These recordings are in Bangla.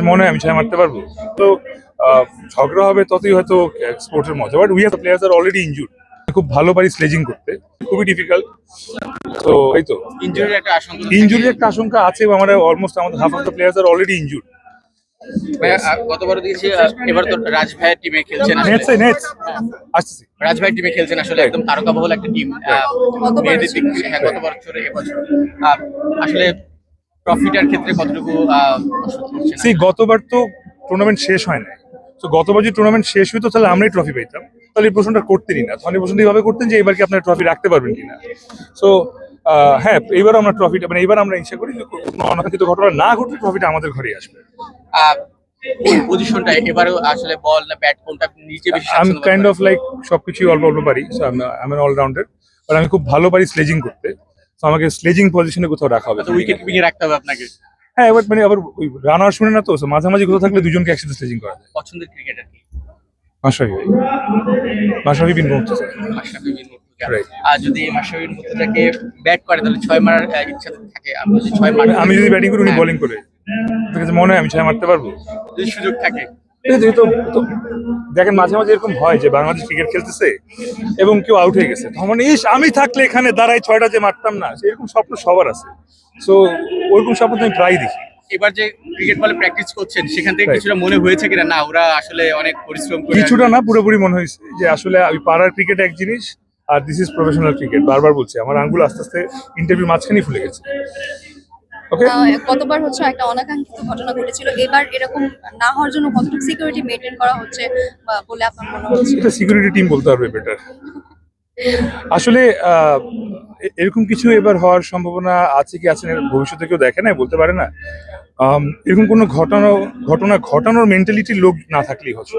মনে হয় আমি ছয় মারতে পারবো। তো ঝগড়া হবে ততই হয়তো স্পোর্টসের মজা। But we have players are already injured. খুব ভালো পারি স্লেজিং করতে, খুবই ডিফিকাল্ট। তো এই তো ইনজুরির একটা আশঙ্কা আছে এবং আমরা অলমোস্ট আমাদের half of the players are already injured. গতবারও দিয়েছি এবার তো রাজ ভাইয়ের টিমে খেলছেন আসতেছি। রাজ ভাইয়ের টিমে খেলছেন আসলে একদম তারকাবহুল একটা টিম মেয়েদের দিক থেকে। হ্যাঁ, গত বছরে এবছর আসলে ট্রফিটার ক্ষেত্রে কতটুকু গতবার তো টুর্নামেন্ট শেষ হয় না। তো গতবার যদি টুর্নামেন্ট শেষ হইতো তাহলে আমরাই ট্রফি পেতাম, তাহলে এই প্রশ্নটা করতেনই না। তাহলে প্রশ্নটা এইভাবে করতেন যে এবার কি আপনার ট্রফি রাখতে পারবেন কিনা। সো হ্যাঁ, এইবার আমরা ট্রফিটা মানে এইবার আমরা ইচ্ছা করি যে কোনো অনাকাঙ্ক্ষিত ঘটনা না ঘটলে ট্রফিটা আমাদের ঘরেই আসবে। পজিশনটা এবারও আসলে বল না ব্যাট কোনটা নিচে বেশি? I am kind of like সবকিছুই অল্প অল্প পারি। So I am allrounder, but আমি খুব ভালো পারি স্লেজিং করতে। তো আমাকে স্লেজিং পজিশনে কোথাও রাখা হবে, উইকেট কিপিং রাখতে হবে আপনাকে। হ্যাঁ, এবার মানে আবার রানার শুনে না তো, মাঝামাঝি কোথাও থাকলে দুজনকে একসাথে স্লেজিং করা যায়। পছন্দের ক্রিকেটার কি? মাশরাফি ভাই, মাশরাফি বিন মুর্তজা। মাশরাফি বিন মুর্তজা। আর যদি মাশরাফি বিন মুর্তজাকে ব্যাট করে তাহলে ছয় মারার ইচ্ছা থাকে, আপনি যদি ছয় মারেন? আমি যদি ব্যাটিং করি উনি বোলিং করে, মনে হয় আমি ছয় মারতে পারবো যদি সুযোগ থাকে। তো দেখেন মাঝে মাঝে এরকম হয় যে বাংলাদেশ ক্রিকেট খেলতেছে এবং কেউ আউট হয়ে গেছে, তখন আমি থাকলে এখানে দাঁড়াই ছয়টা যে মারতাম না, এরকম স্বপ্ন সবার আছে। সো ওরকম স্বপ্ন আমি প্রায় দেখি। এবার যে ক্রিকেট বলে প্র্যাকটিস করছেন সেখান থেকে কিছুটা মনে হয়েছে কিনা না ওরা আসলে অনেক পরিশ্রম করে? কিছুটা না, পুরোপুরি মনে হয়েছে যে আসলে আমি পাড়ার ক্রিকেট এক জিনিস আর দিস ইজ প্রফেশনাল ক্রিকেট। বারবার বলছি, আমার আঙ্গুল আস্তে আস্তে ইন্টারভিউ মাঝখানেই ফুলে গেছে। গতবার হচ্ছে একটা অনাকাঙ্ক্ষিত ঘটনা ঘটেছিল, এবার এরকম না হওয়ার জন্য কতটুকু সিকিউরিটি মেইনটেইন করা হচ্ছে বলে আপনার মনে হচ্ছে? এটা সিকিউরিটি টিম বলতে পারবে বেটার। আসলে এরকম কিছু এবার হওয়ার সম্ভাবনা আছে কি আছে না ভবিষ্যতে কেউ দেখে না, বলতে পারে না। এরকম কোনো ঘটনা ঘটানোর মেন্টালিটির লোক না থাকলেই হচ্ছে।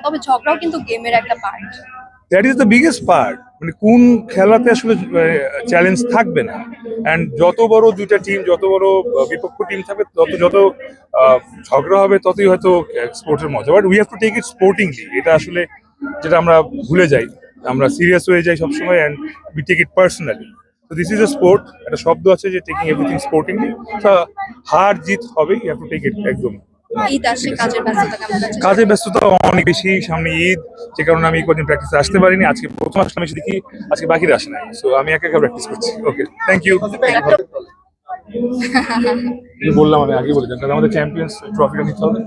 তবে ঝগড়াও কিন্তু গেমের একটা part. That is the biggest part. মানে কোন খেলাতে আসলে চ্যালেঞ্জ থাকবে না। অ্যান্ড যত বড় দুইটা টিম, যত বড় বিপক্ষ টিম থাকবে, যত ঝগড়া হবে ততই হয়তো স্পোর্টসের মজা। But we have to take it sportingly. এটা আসলে যেটা আমরা ভুলে যাই, আমরা সিরিয়াস হয়ে যাই সবসময় and we take it personally. তো দিস ইজ এ স্পোর্ট। একটা শব্দ আছে যে টেকিং এভরিথিং স্পোর্টিংলি। হার জিত হবে, you have to take it একদম। ঈদ আসছে, কাজের ব্যস্ততা অনেক বেশি, সামনে ঈদ, যে কারণে আমি কদিন প্র্যাকটিসে আসতে পারিনি। আজকে প্রথম আসলাম, এসে দেখি আজকে বাকিরা আসে নাই। সো আমি একা একা প্র্যাকটিস করছি। ওকে, থ্যাংক ইউ। বললাম আমি আগে বলে দিলাম, আমাদের চ্যাম্পিয়ন্স ট্রফিটা নিতে হবে।